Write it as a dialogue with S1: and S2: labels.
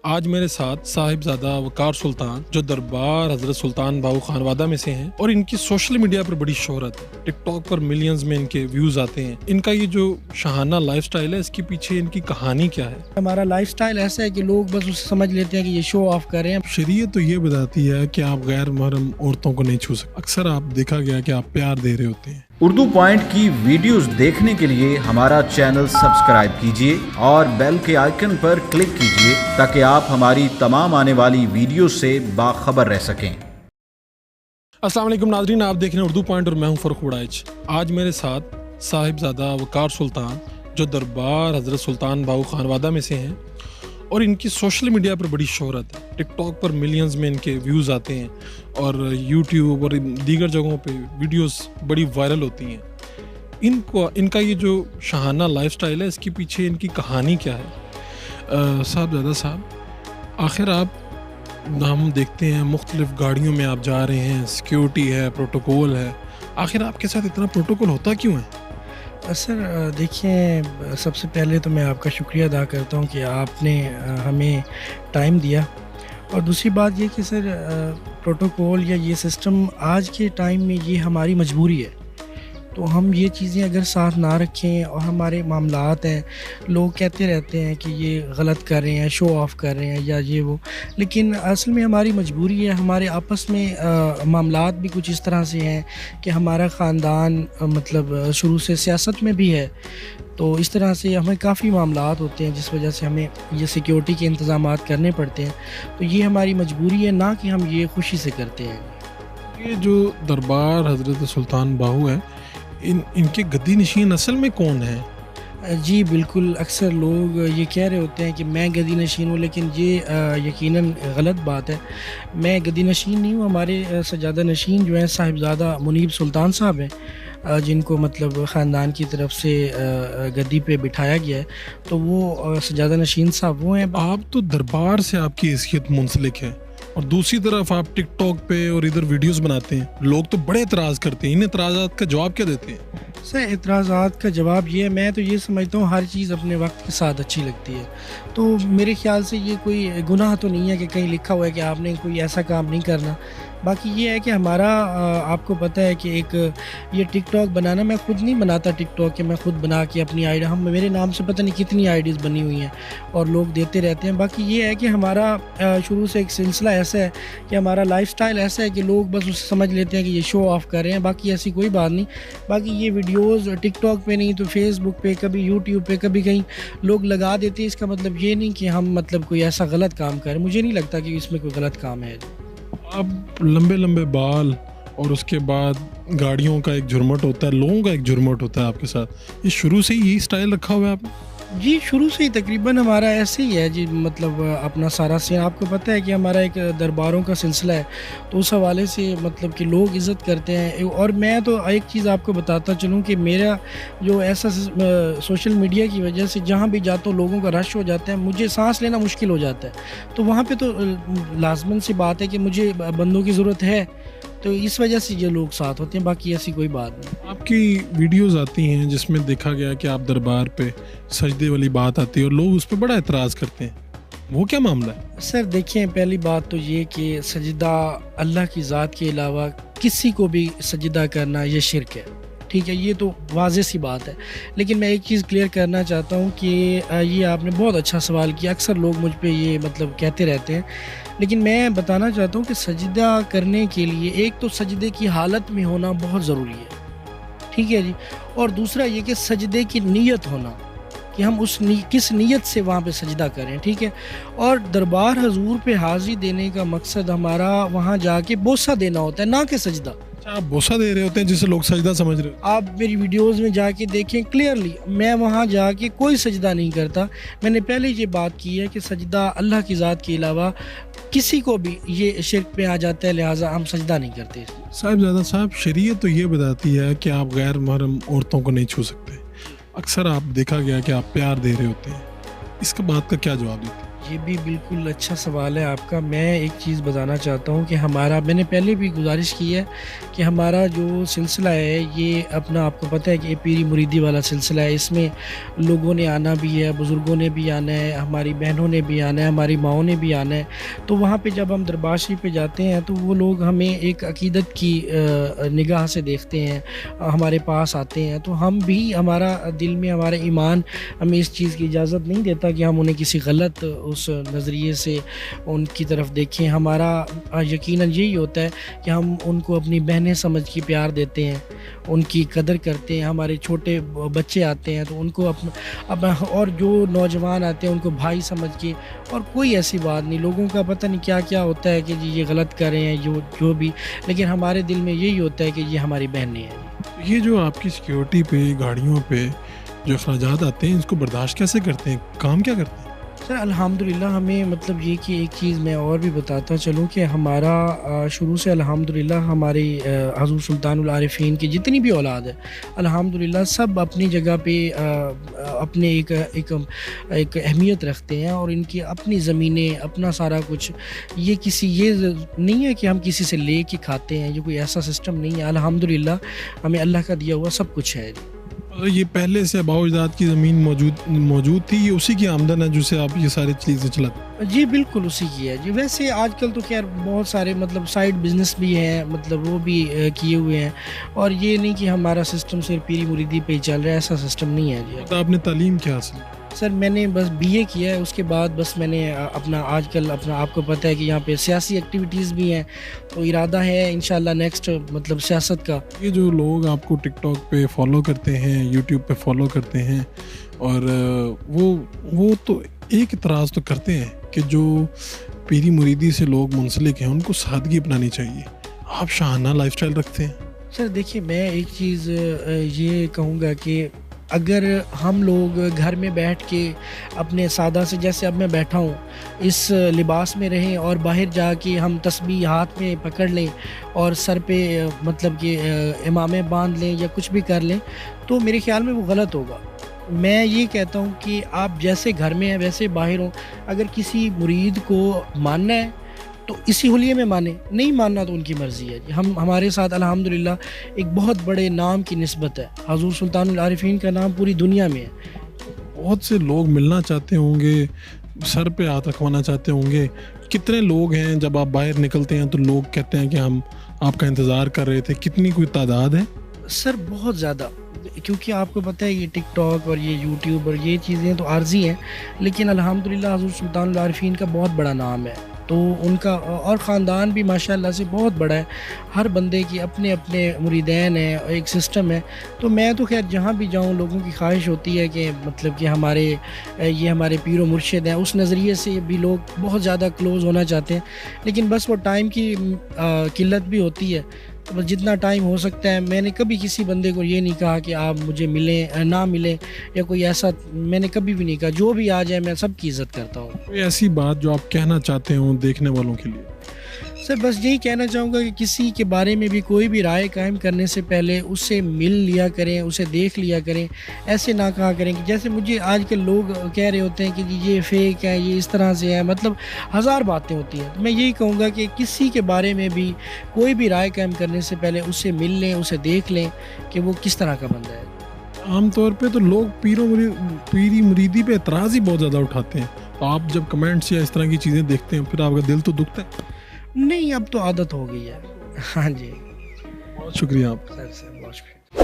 S1: آج میرے ساتھ صاحبزادہ وقار سلطان جو دربار حضرت سلطان باہو خان وادہ میں سے ہیں اور ان کی سوشل میڈیا پر بڑی شہرت ہے. ٹک ٹاک پر ملینز میں ان کے ویوز آتے ہیں. ان کا یہ جو شاہانہ لائف سٹائل ہے اس کے پیچھے ان کی کہانی کیا ہے؟
S2: ہمارا لائف سٹائل ایسا ہے کہ لوگ بس اسے سمجھ لیتے ہیں کہ یہ شو آف کر رہے ہیں.
S1: شریعت تو یہ بتاتی ہے کہ آپ غیر محرم عورتوں کو نہیں چھو سکتے. اکثر آپ دیکھا گیا کہ آپ پیار دے رہے ہوتے ہیں.
S3: اردو پوائنٹ کی ویڈیوز دیکھنے کے لیے ہمارا چینل سبسکرائب کیجیے اور بیل کے آئیکن پر کلک کیجیے تاکہ آپ ہماری تمام آنے والی ویڈیوز سے باخبر رہ سکیں.
S1: السلام علیکم ناظرین، آپ دیکھ رہے ہیں اردو پوائنٹ اور میں ہوں فرخ وڑائچ. آج میرے ساتھ صاحبزادہ وقار سلطان جو دربار حضرت سلطان باہو خان وادہ میں سے ہیں اور ان کی سوشل میڈیا پر بڑی شہرت ہے. ٹک ٹاک پر ملینز میں ان کے ویوز آتے ہیں اور یوٹیوب اور دیگر جگہوں پہ ویڈیوز بڑی وائرل ہوتی ہیں. ان کا یہ جو شاہانہ لائف سٹائل ہے اس کے پیچھے ان کی کہانی کیا ہے؟ صاحبزادہ صاحب، آخر ہم دیکھتے ہیں مختلف گاڑیوں میں آپ جا رہے ہیں، سیکیورٹی ہے، پروٹوکول ہے. آخر آپ کے ساتھ اتنا پروٹوکول ہوتا کیوں ہے؟
S2: سر دیکھیں، سب سے پہلے تو میں آپ کا شکریہ ادا کرتا ہوں کہ آپ نے ہمیں ٹائم دیا، اور دوسری بات یہ کہ سر پروٹوکول یا یہ سسٹم آج کے ٹائم میں یہ ہماری مجبوری ہے. تو ہم یہ چیزیں اگر ساتھ نہ رکھیں اور ہمارے معاملات ہیں، لوگ کہتے رہتے ہیں کہ یہ غلط کر رہے ہیں، شو آف کر رہے ہیں یا یہ وہ، لیکن اصل میں ہماری مجبوری ہے. ہمارے آپس میں معاملات بھی کچھ اس طرح سے ہیں کہ ہمارا خاندان مطلب شروع سے سیاست میں بھی ہے، تو اس طرح سے ہمیں کافی معاملات ہوتے ہیں جس وجہ سے ہمیں یہ سیکیورٹی کے انتظامات کرنے پڑتے ہیں. تو یہ ہماری مجبوری ہے، نہ کہ ہم یہ خوشی سے کرتے ہیں.
S1: یہ جو دربار حضرت سلطان باہو ہے، ان کے گدی نشین اصل میں کون ہیں؟
S2: جی بالکل، اکثر لوگ یہ کہہ رہے ہوتے ہیں کہ میں گدی نشین ہوں، لیکن یہ یقیناً غلط بات ہے. میں گدی نشین نہیں ہوں. ہمارے سجادہ نشین جو ہیں صاحبزادہ منیب سلطان صاحب ہیں، جن کو مطلب خاندان کی طرف سے گدی پہ بٹھایا گیا ہے، تو وہ سجادہ نشین صاحب وہ ہیں.
S1: آپ تو دربار سے آپ کی حیثیت منسلک ہے، اور دوسری طرف آپ ٹک ٹاک پہ اور ادھر ویڈیوز بناتے ہیں. لوگ تو بڑے اعتراض کرتے ہیں. ان اعتراضات کا جواب کیا دیتے ہیں؟
S2: سر اعتراضات کا جواب یہ ہے، میں تو یہ سمجھتا ہوں ہر چیز اپنے وقت کے ساتھ اچھی لگتی ہے. تو میرے خیال سے یہ کوئی گناہ تو نہیں ہے کہ کہیں لکھا ہوا ہے کہ آپ نے کوئی ایسا کام نہیں کرنا. باقی یہ ہے کہ ہمارا آپ کو پتہ ہے کہ ایک یہ ٹک ٹاک بنانا، میں خود نہیں بناتا ٹک ٹاک کہ میں خود بنا کے اپنی میرے نام سے پتہ نہیں کتنی آئی ڈیز بنی ہوئی ہیں اور لوگ دیتے رہتے ہیں. باقی یہ ہے کہ ہمارا شروع سے ایک سلسلہ ایسا ہے کہ ہمارا لائف سٹائل ایسا ہے کہ لوگ بس اسے سمجھ لیتے ہیں کہ یہ شو آف کر رہے ہیں. باقی ایسی کوئی بات نہیں. باقی یہ ویڈیوز ٹک ٹاک پہ نہیں تو فیس بک پہ، کبھی یوٹیوب پہ، کبھی کہیں لوگ لگا دیتے ہیں. اس کا مطلب یہ نہیں کہ ہم مطلب کوئی ایسا غلط کام کریں. مجھے نہیں لگتا کہ اس میں کوئی غلط کام ہے.
S1: اب لمبے لمبے بال اور اس کے بعد گاڑیوں کا ایک جھرمٹ ہوتا ہے، لوگوں کا ایک جھرمٹ ہوتا ہے آپ کے ساتھ. یہ شروع سے ہی یہی سٹائل رکھا ہوا ہے آپ نے؟
S2: جی شروع سے ہی تقریباً ہمارا ایسے ہی ہے جی. مطلب اپنا سارا سین آپ کو پتہ ہے کہ ہمارا ایک درباروں کا سلسلہ ہے، تو اس حوالے سے مطلب کہ لوگ عزت کرتے ہیں. اور میں تو ایک چیز آپ کو بتاتا چلوں کہ میرا جو ایسا سوشل میڈیا کی وجہ سے جہاں بھی جاتا ہوں لوگوں کا رش ہو جاتا ہے، مجھے سانس لینا مشکل ہو جاتا ہے. تو وہاں پہ تو لازماً سی بات ہے کہ مجھے بندوں کی ضرورت ہے، تو اس وجہ سے یہ لوگ ساتھ ہوتے ہیں. باقی ایسی کوئی بات نہیں.
S1: آپ کی ویڈیوز آتی ہیں جس میں دیکھا گیا کہ آپ دربار پہ سجدے والی بات آتی ہے اور لوگ اس پہ بڑا اعتراض کرتے ہیں. وہ کیا معاملہ ہے؟
S2: سر دیکھیں، پہلی بات تو یہ کہ سجدہ اللہ کی ذات کے علاوہ کسی کو بھی سجدہ کرنا یہ شرک ہے. ٹھیک ہے، یہ تو واضح سی بات ہے. لیکن میں ایک چیز کلیئر کرنا چاہتا ہوں کہ یہ آپ نے بہت اچھا سوال کیا. اکثر لوگ مجھ پہ یہ مطلب کہتے رہتے ہیں، لیکن میں بتانا چاہتا ہوں کہ سجدہ کرنے کے لیے ایک تو سجدے کی حالت میں ہونا بہت ضروری ہے. ٹھیک ہے جی. اور دوسرا یہ کہ سجدے کی نیت ہونا کہ ہم کس نیت سے وہاں پہ سجدہ کریں. ٹھیک ہے. اور دربار حضور پہ حاضری دینے کا مقصد ہمارا وہاں جا کے بوسہ دینا ہوتا ہے، نہ کہ سجدہ.
S1: آپ بوسہ دے رہے ہوتے ہیں جسے لوگ سجدہ سمجھ رہے ہوتے ہیں.
S2: آپ میری ویڈیوز میں جا کے دیکھیں کلیئرلی، میں وہاں جا کے کوئی سجدہ نہیں کرتا. میں نے پہلے یہ بات کی ہے کہ سجدہ اللہ کی ذات کے علاوہ کسی کو بھی یہ شرک پہ آ جاتا ہے، لہٰذا ہم سجدہ نہیں کرتے.
S1: صاحبزادہ صاحب، شریعت تو یہ بتاتی ہے کہ آپ غیر محرم عورتوں کو نہیں چھو سکتے. اکثر آپ دیکھا گیا کہ آپ پیار دے رہے ہوتے ہیں. اس کا بات کا کیا جواب دیتے ہیں؟
S2: یہ بھی بالکل اچھا سوال ہے آپ کا. میں ایک چیز بتانا چاہتا ہوں کہ میں نے پہلے بھی گزارش کی ہے کہ ہمارا جو سلسلہ ہے یہ اپنا آپ کو پتہ ہے کہ یہ پیری مریدی والا سلسلہ ہے. اس میں لوگوں نے آنا بھی ہے, بزرگوں نے بھی آنا ہے, ہماری بہنوں نے بھی آنا ہے, ہماری ماؤں نے بھی آنا ہے. تو وہاں پہ جب ہم دربار شریف پہ جاتے ہیں تو وہ لوگ ہمیں ایک عقیدت کی نگاہ سے دیکھتے ہیں, ہمارے پاس آتے ہیں. تو ہم بھی, ہمارا دل میں ہمارا ایمان ہمیں اس چیز کی اجازت نہیں دیتا کہ ہم انہیں کسی غلط اس نظریے سے ان کی طرف دیکھیں. ہمارا یقیناً یہی ہوتا ہے کہ ہم ان کو اپنی بہنیں سمجھ کے پیار دیتے ہیں, ان کی قدر کرتے ہیں. ہمارے چھوٹے بچے آتے ہیں تو ان کو اپنا اور جو نوجوان آتے ہیں ان کو بھائی سمجھ کے. اور کوئی ایسی بات نہیں, لوگوں کا پتہ نہیں کیا کیا ہوتا ہے کہ جی یہ غلط کر رہے ہیں جو بھی, لیکن ہمارے دل میں یہی ہوتا ہے کہ یہ ہماری بہنیں ہیں.
S1: یہ جو آپ کی سیکیورٹی پہ, گاڑیوں پہ جو اخراجات آتے ہیں, اس کو برداشت کیسے کرتے ہیں, کام کیا کرتے ہیں؟
S2: سر الحمدللہ ہمیں مطلب یہ کہ ایک چیز میں اور بھی بتاتا چلوں کہ ہمارا شروع سے الحمدللہ ہماری حضور سلطان العارفین کی جتنی بھی اولاد ہے الحمدللہ سب اپنی جگہ پہ اپنے ایک اہمیت رکھتے ہیں, اور ان کی اپنی زمینیں, اپنا سارا کچھ. یہ نہیں ہے کہ ہم کسی سے لے کے کھاتے ہیں, یہ کوئی ایسا سسٹم نہیں ہے. الحمدللہ ہمیں اللہ کا دیا ہوا سب کچھ ہے.
S1: یہ پہلے سے آباء و اجداد کی زمین موجود تھی, یہ اسی کی آمدن ہے جسے آپ یہ ساری چیزیں چلاتے ہیں؟
S2: جی بالکل اسی کی ہے جی. ویسے آج کل تو خیر بہت سارے مطلب سائڈ بزنس بھی ہیں, مطلب وہ بھی کیے ہوئے ہیں, اور یہ نہیں کہ ہمارا سسٹم صرف پیری مریدی پہ ہی چل رہا ہے, ایسا سسٹم نہیں ہے جی.
S1: تو آپ نے تعلیم کیا حاصل کی؟
S2: سر میں نے بس BA کیا ہے, اس کے بعد بس میں نے آج کل آپ کو پتہ ہے کہ یہاں پہ سیاسی ایکٹیویٹیز بھی ہیں, تو ارادہ ہے انشاءاللہ نیکسٹ مطلب سیاست کا.
S1: یہ جو لوگ آپ کو ٹک ٹاک پہ فالو کرتے ہیں, یوٹیوب پہ فالو کرتے ہیں, اور وہ تو ایک اعتراض تو کرتے ہیں کہ جو پیری مریدی سے لوگ منسلک ہیں ان کو سادگی اپنانی چاہیے. آپ شاہانہ لائف سٹائل رکھتے ہیں.
S2: سر دیکھیے, میں ایک چیز یہ کہوں گا کہ اگر ہم لوگ گھر میں بیٹھ کے اپنے سادہ سے, جیسے اب میں بیٹھا ہوں, اس لباس میں رہیں, اور باہر جا کے ہم تسبیح ہاتھ میں پکڑ لیں اور سر پہ مطلب کہ امامے باندھ لیں یا کچھ بھی کر لیں, تو میرے خیال میں وہ غلط ہوگا. میں یہ کہتا ہوں کہ آپ جیسے گھر میں ہیں ویسے باہر ہوں. اگر کسی مرید کو ماننا ہے تو اسی حلیے میں مانے, نہیں ماننا تو ان کی مرضی ہے. ہمارے ساتھ الحمدللہ ایک بہت بڑے نام کی نسبت ہے, حضور سلطان العارفین کا نام پوری دنیا میں ہے.
S1: بہت سے لوگ ملنا چاہتے ہوں گے, سر پہ ہاتھ رکھوانا چاہتے ہوں گے. کتنے لوگ ہیں جب آپ باہر نکلتے ہیں تو لوگ کہتے ہیں کہ ہم آپ کا انتظار کر رہے تھے, کتنی کوئی تعداد ہے؟
S2: سر بہت زیادہ, کیونکہ آپ کو پتہ ہے یہ ٹک ٹاک اور یہ یوٹیوب اور یہ چیزیں تو عارضی ہیں, لیکن الحمدللہ حضور سلطان العارفین کا بہت بڑا نام ہے. تو ان کا اور خاندان بھی ماشاءاللہ سے بہت بڑا ہے. ہر بندے کی اپنے اپنے مریدین ہیں, ایک سسٹم ہے. تو میں تو خیر جہاں بھی جاؤں لوگوں کی خواہش ہوتی ہے کہ مطلب کہ یہ ہمارے پیر و مرشد ہیں, اس نظریے سے بھی لوگ بہت زیادہ کلوز ہونا چاہتے ہیں, لیکن بس وہ ٹائم کی قلت بھی ہوتی ہے. بس جتنا ٹائم ہو سکتا ہے, میں نے کبھی کسی بندے کو یہ نہیں کہا کہ آپ مجھے ملیں نہ ملیں, یا کوئی ایسا میں نے کبھی بھی نہیں کہا. جو بھی آ جائے میں سب کی عزت کرتا ہوں.
S1: کوئی ایسی بات جو آپ کہنا چاہتے ہوں دیکھنے والوں کے لیے؟
S2: سر بس یہی کہنا چاہوں گا کہ کسی کے بارے میں بھی کوئی بھی رائے قائم کرنے سے پہلے اس سے مل لیا کریں, اسے دیکھ لیا کریں. ایسے نہ کہا کریں کہ جیسے مجھے آج کل لوگ کہہ رہے ہوتے ہیں کہ یہ فیک ہے, یہ اس طرح سے ہے, مطلب ہزار باتیں ہوتی ہیں. میں یہی کہوں گا کہ کسی کے بارے میں بھی کوئی بھی رائے قائم کرنے سے پہلے اس سے مل لیں, اسے دیکھ لیں کہ وہ کس طرح کا بندہ ہے.
S1: عام طور پہ تو لوگ پیری مریدی پہ اعتراض ہی بہت زیادہ اٹھاتے ہیں. تو آپ جب کمنٹس یا اس طرح کی چیزیں دیکھتے ہیں پھر آپ کا دل تو دکھتا ہے؟
S2: نہیں, اب تو عادت ہو گئی ہے. ہاں جی,
S1: بہت شکریہ آپ.
S2: سر بہت شکریہ.